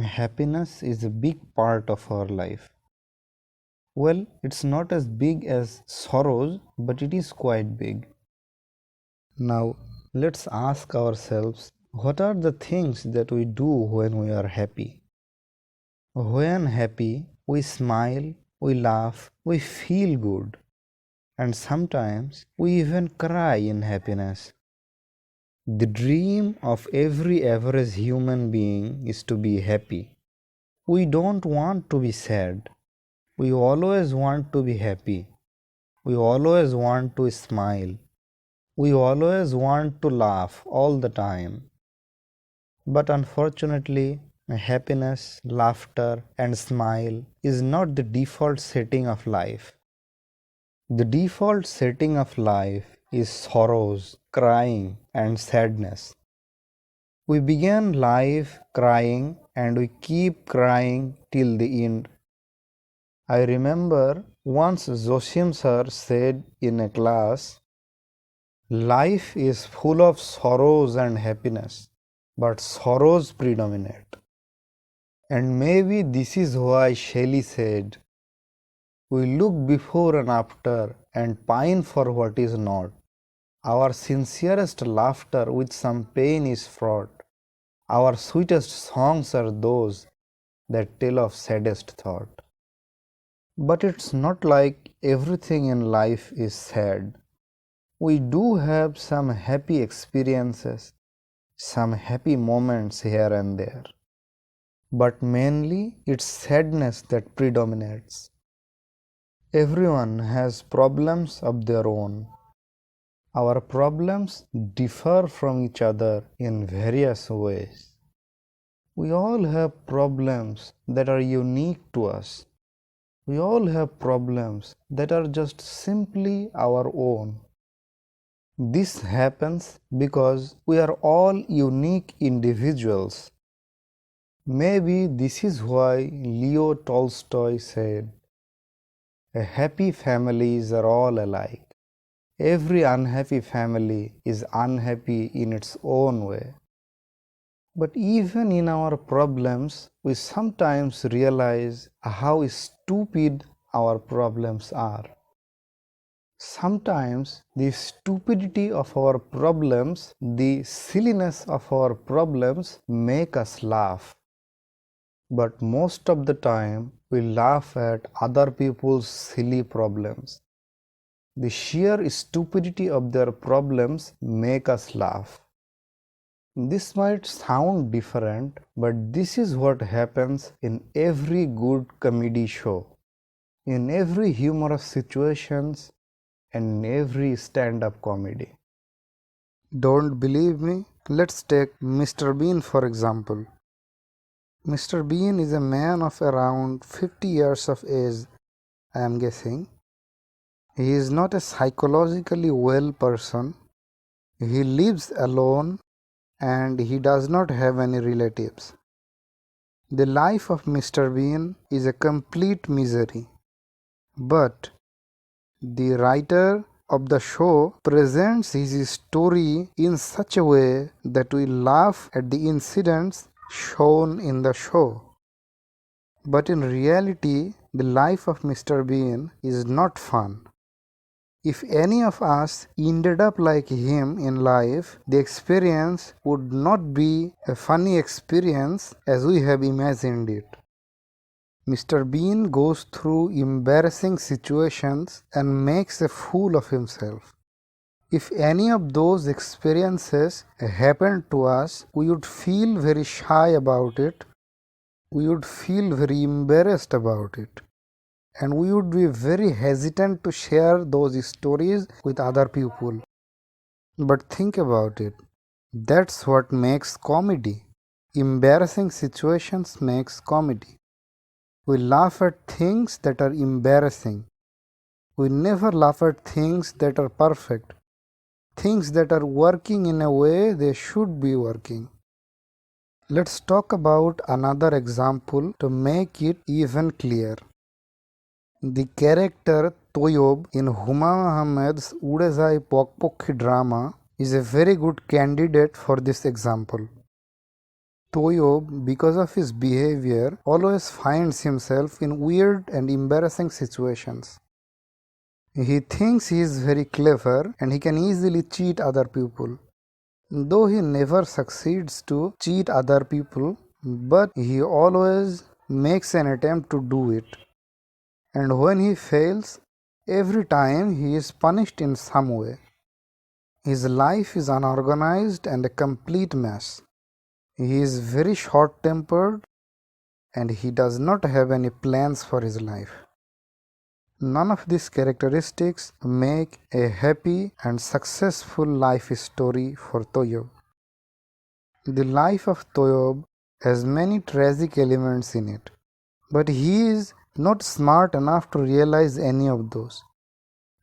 Happiness is a big part of our life. Well, it's not as big as sorrows, but it is quite big. Now, let's ask ourselves, what are the things that we do when we are happy? When happy, we smile, we laugh, we feel good, and sometimes we even cry in happiness. The dream of every average human being is to be happy. We don't want to be sad. We always want to be happy. We always want to smile. We always want to laugh all the time. But unfortunately, happiness, laughter, and smile is not the default setting of life. The default setting of life is sorrows, crying, and sadness. We begin life crying and we keep crying till the end. I remember once Zosim sir said in a class, life is full of sorrows and happiness, but sorrows predominate. And maybe this is why Shelley said, we look before and after and pine for what is not. Our sincerest laughter with some pain is fraught. Our sweetest songs are those that tell of saddest thought. But it's not like everything in life is sad. We do have some happy experiences, some happy moments here and there. But mainly it's sadness that predominates. Everyone has problems of their own. Our problems differ from each other in various ways. We all have problems that are unique to us. We all have problems that are just simply our own. This happens because we are all unique individuals. Maybe this is why Leo Tolstoy said, happy families are all alike. Every unhappy family is unhappy in its own way. But even in our problems, we sometimes realize how stupid our problems are. Sometimes the stupidity of our problems, the silliness of our problems make us laugh. But most of the time, we laugh at other people's silly problems. The sheer stupidity of their problems make us laugh. This might sound different, but this is what happens in every good comedy show, in every humorous situations, and in every stand-up comedy. Don't believe me? Let's take Mr. Bean for example. Mr. Bean is a man of around 50 years of age, I am guessing. He is not a psychologically well person. He lives alone and he does not have any relatives. The life of Mr. Bean is a complete misery. But the writer of the show presents his story in such a way that we laugh at the incidents shown in the show. But in reality, the life of Mr. Bean is not fun. If any of us ended up like him in life, the experience would not be a funny experience as we have imagined it. Mr. Bean goes through embarrassing situations and makes a fool of himself. If any of those experiences happened to us, we would feel very shy about it. We would feel very embarrassed about it. And we would be very hesitant to share those stories with other people. But think about it. That's what makes comedy. Embarrassing situations makes comedy. We laugh at things that are embarrassing. We never laugh at things that are perfect. Things that are working in a way they should be working. Let's talk about another example to make it even clear. The character Toyob in Humayun Ahmed's Ude Jai Pokpokhi drama is a very good candidate for this example. Toyob, because of his behavior, always finds himself in weird and embarrassing situations. He thinks he is very clever and he can easily cheat other people. Though he never succeeds to cheat other people, but he always makes an attempt to do it. And when he fails, every time he is punished in some way. His life is unorganized and a complete mess. He is very short tempered and he does not have any plans for his life. None of these characteristics make a happy and successful life story for Toyob. The life of Toyob has many tragic elements in it, but he is not smart enough to realize any of those.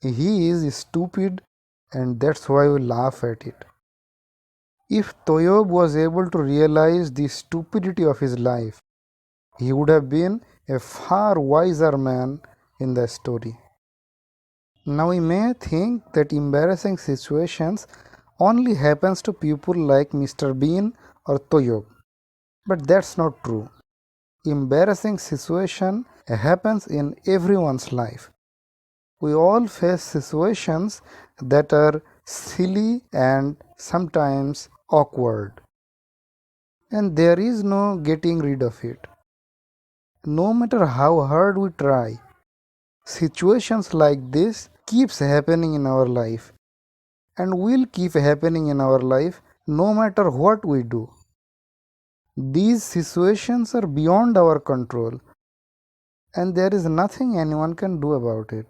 He is stupid, and that's why we laugh at it. If Toyob was able to realize the stupidity of his life, he would have been a far wiser man in the story. Now we may think that embarrassing situations only happens to people like Mr. Bean or Toyob, but that's not true. Embarrassing situation happens in everyone's life. We all face situations that are silly and sometimes awkward, and there is no getting rid of it. No matter how hard we try, situations like this keeps happening in our life and will keep happening in our life no matter what we do. These situations are beyond our control and there is nothing anyone can do about it.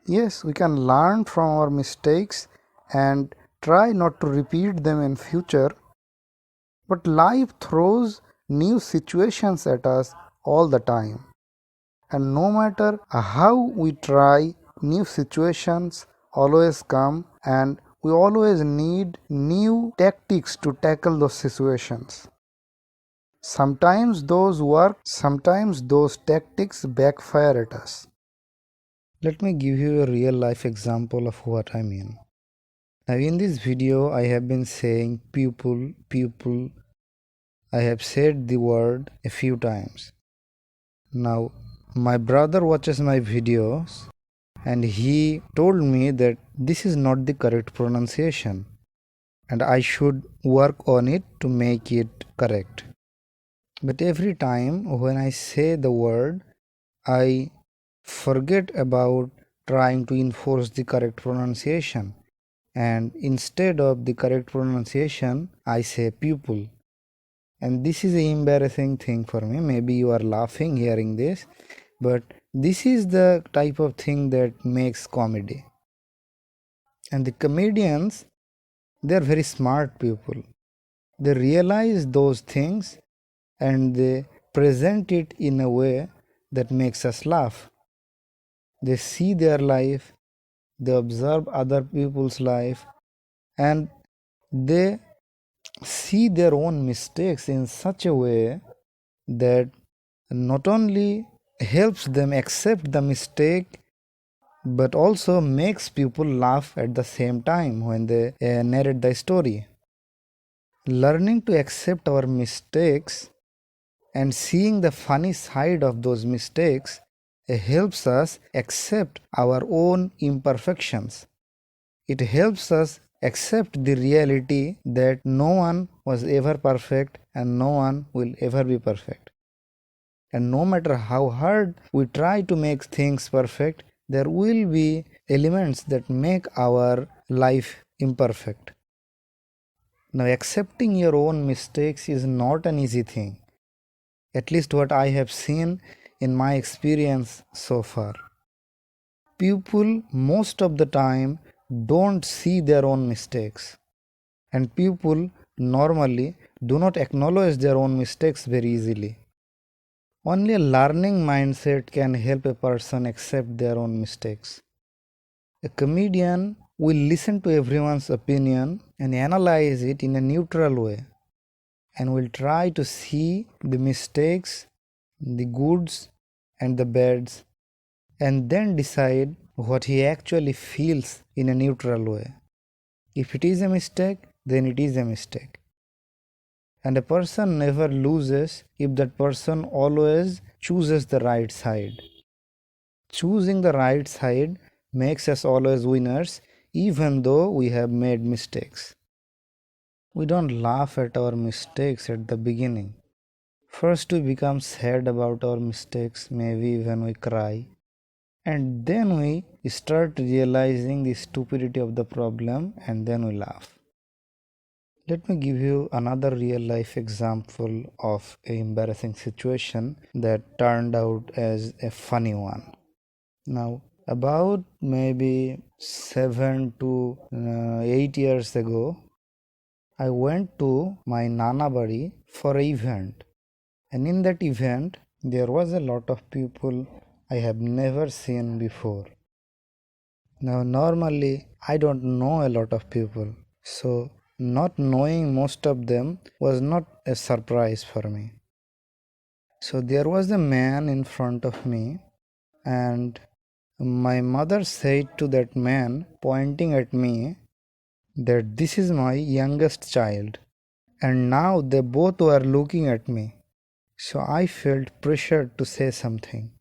Yes, we can learn from our mistakes and try not to repeat them in future, but life throws new situations at us all the time. And no matter how we try, new situations always come and we always need new tactics to tackle those situations. Sometimes those work, sometimes those tactics backfire at us. Let me give you a real life example of what I mean. Now in this video I have been saying pupil. I have said the word a few times. Now my brother watches my videos and he told me that this is not the correct pronunciation and I should work on it to make it correct. But every time when I say the word, I forget about trying to enforce the correct pronunciation, and instead of the correct pronunciation I say pupil, and this is an embarrassing thing for me. Maybe you are laughing hearing this, but this is the type of thing that makes comedy. And the comedians, they are very smart people. They realize those things and they present it in a way that makes us laugh. They see their life, they observe other people's life, and they see their own mistakes in such a way that not only helps them accept the mistake but also makes people laugh at the same time when they narrate the story. Learning to accept our mistakes and seeing the funny side of those mistakes helps us accept our own imperfections. It helps us accept the reality that no one was ever perfect and no one will ever be perfect. And no matter how hard we try to make things perfect, there will be elements that make our life imperfect. Now, accepting your own mistakes is not an easy thing, at least what I have seen in my experience so far. People most of the time don't see their own mistakes, and people normally do not acknowledge their own mistakes very easily. Only a learning mindset can help a person accept their own mistakes. A comedian will listen to everyone's opinion and analyze it in a neutral way and will try to see the mistakes, the goods, and the bads, and then decide what he actually feels in a neutral way. If it is a mistake, then it is a mistake. And a person never loses if that person always chooses the right side. Choosing the right side makes us always winners, even though we have made mistakes. We don't laugh at our mistakes at the beginning. First, we become sad about our mistakes, maybe when we cry, and then we start realizing the stupidity of the problem, and then we laugh. Let me give you another real life example of an embarrassing situation that turned out as a funny one. Now, about maybe 7 to 8 years ago, I went to my Nana Bari for an event, and in that event, there was a lot of people I have never seen before. Now, normally, I don't know a lot of people, so not knowing most of them was not a surprise for me. So, there was a man in front of me, and my mother said to that man, pointing at me, that this is my youngest child. And now they both were looking at me. So I felt pressured to say something.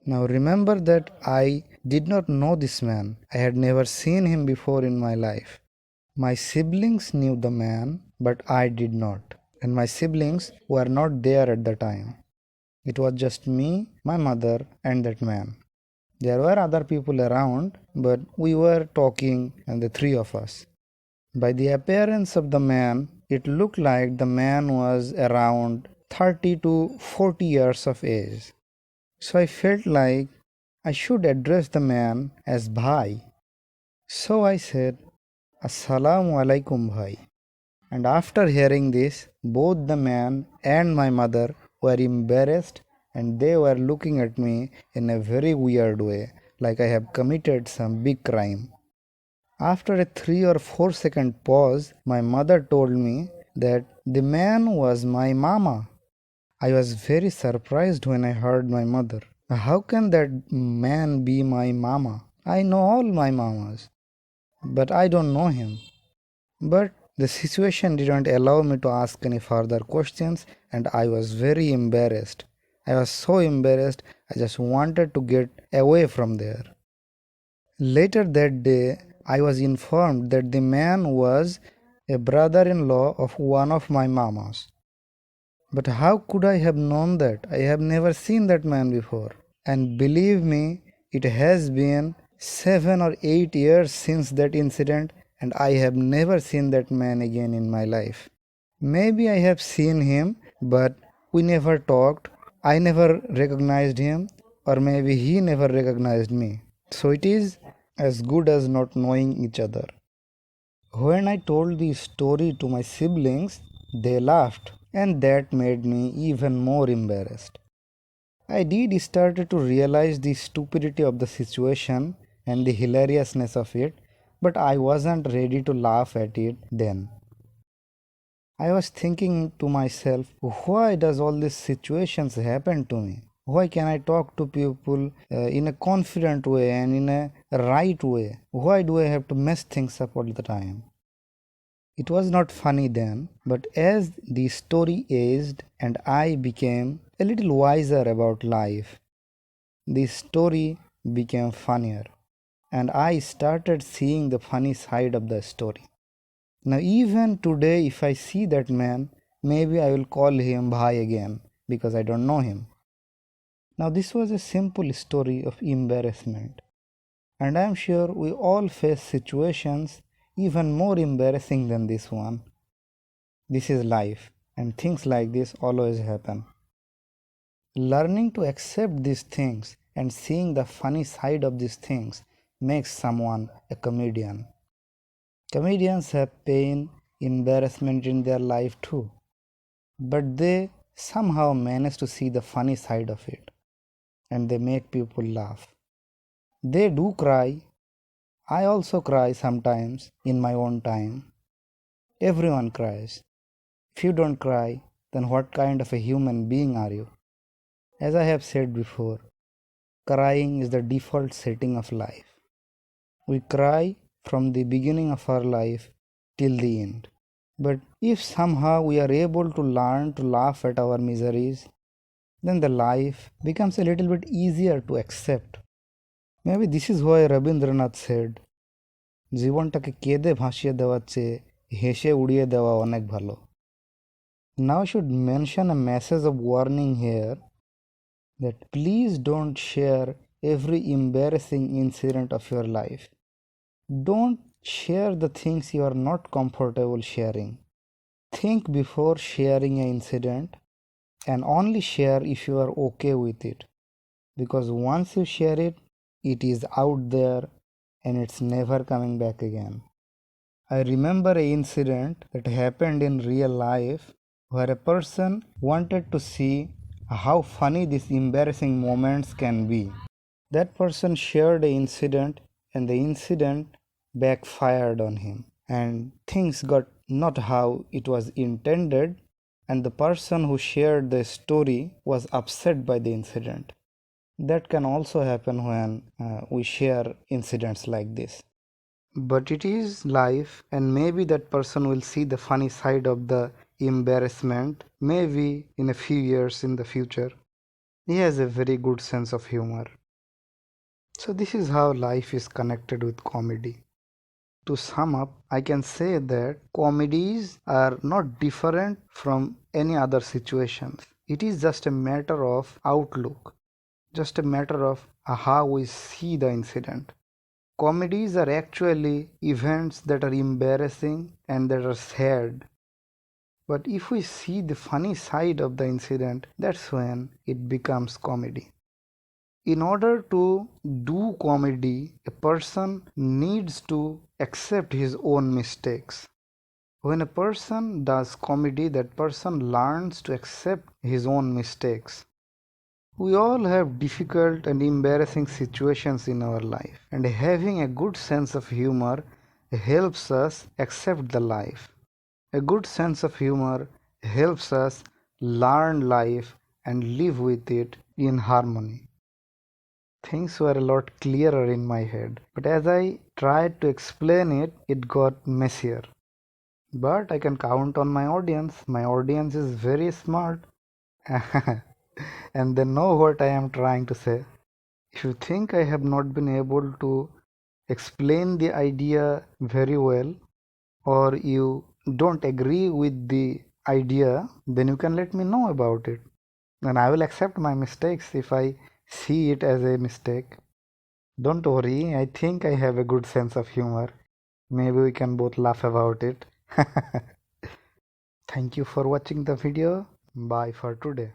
Now remember that I did not know this man. I had never seen him before in my life. My siblings knew the man, but I did not. And my siblings were not there at the time. It was just me, my mother, and that man. There were other people around, but we were talking, and the three of us. By the appearance of the man, it looked like the man was around 30 to 40 years of age. So I felt like I should address the man as Bhai. So I said, Assalamu alaikum Bhai. And after hearing this, both the man and my mother were embarrassed, and they were looking at me in a very weird way, like I have committed some big crime. After a 3 or 4 second pause, my mother told me that the man was my mama. I was very surprised when I heard my mother. How can that man be my mama? I know all my mamas, but I don't know him. But the situation didn't allow me to ask any further questions, and I was very embarrassed. I was so embarrassed, I just wanted to get away from there. Later that day, I was informed that the man was a brother in law of one of my mamas. But how could I have known that? I have never seen that man before. And believe me, it has been 7 or 8 years since that incident, and I have never seen that man again in my life. Maybe I have seen him, but we never talked. I never recognized him, or maybe he never recognized me. So it is as good as not knowing each other. When I told the story to my siblings, they laughed, and that made me even more embarrassed. I did start to realize the stupidity of the situation and the hilariousness of it, but I wasn't ready to laugh at it then. I was thinking to myself, why does all these situations happen to me? Why can I talk to people in a confident way and in a right way? Why do I have to mess things up all the time? It was not funny then, but as the story aged and I became a little wiser about life, the story became funnier, and I started seeing the funny side of the story. Now, even today, if I see that man, maybe I will call him Bhai again because I don't know him. Now, this was a simple story of embarrassment, and I am sure we all face situations even more embarrassing than this one. This is life, and things like this always happen. Learning to accept these things and seeing the funny side of these things makes someone a comedian. Comedians have pain, embarrassment in their life too, but they somehow manage to see the funny side of it, and they make people laugh. They do cry. I also cry sometimes in my own time. Everyone cries. If you don't cry, then what kind of a human being are you? As I have said before, crying is the default setting of life. We cry from the beginning of our life till the end. But if somehow we are able to learn to laugh at our miseries, then the life becomes a little bit easier to accept. Maybe this is why Rabindranath said, জীবনটাকে কেঁদে ভাসিয়ে দেওয়ার চেয়ে হেসে উড়িয়ে দেওয়া অনেক ভালো. Now I should mention a message of warning here, that please don't share every embarrassing incident of your life. Don't share the things you are not comfortable sharing. Think before sharing an incident, and only share if you are okay with it. Because once you share it, it is out there and it's never coming back again. I remember an incident that happened in real life where a person wanted to see how funny these embarrassing moments can be. That person shared the incident, and the incident backfired on him, and things got not how it was intended, and the person who shared the story was upset by the incident. That can also happen when we share incidents like this. But it is life, and maybe that person will see the funny side of the embarrassment, maybe in a few years in the future. He has a very good sense of humor. So this is how life is connected with comedy. To sum up, I can say that comedies are not different from any other situations. It is just a matter of outlook, just a matter of how we see the incident. Comedies are actually events that are embarrassing and that are sad. But if we see the funny side of the incident, that's when it becomes comedy. In order to do comedy, a person needs to accept his own mistakes. When a person does comedy, that person learns to accept his own mistakes. We all have difficult and embarrassing situations in our life, and having a good sense of humor helps us accept the life. A good sense of humor helps us learn life and live with it in harmony. Things were a lot clearer in my head, but as I tried to explain it, it got messier. But I can count on my audience. My audience is very smart and they know what I am trying to say. If you think I have not been able to explain the idea very well, or you don't agree with the idea, then you can let me know about it. And I will accept my mistakes if I see it as a mistake. Don't worry, I think I have a good sense of humor. Maybe we can both laugh about it. Thank you for watching the video. Bye for today.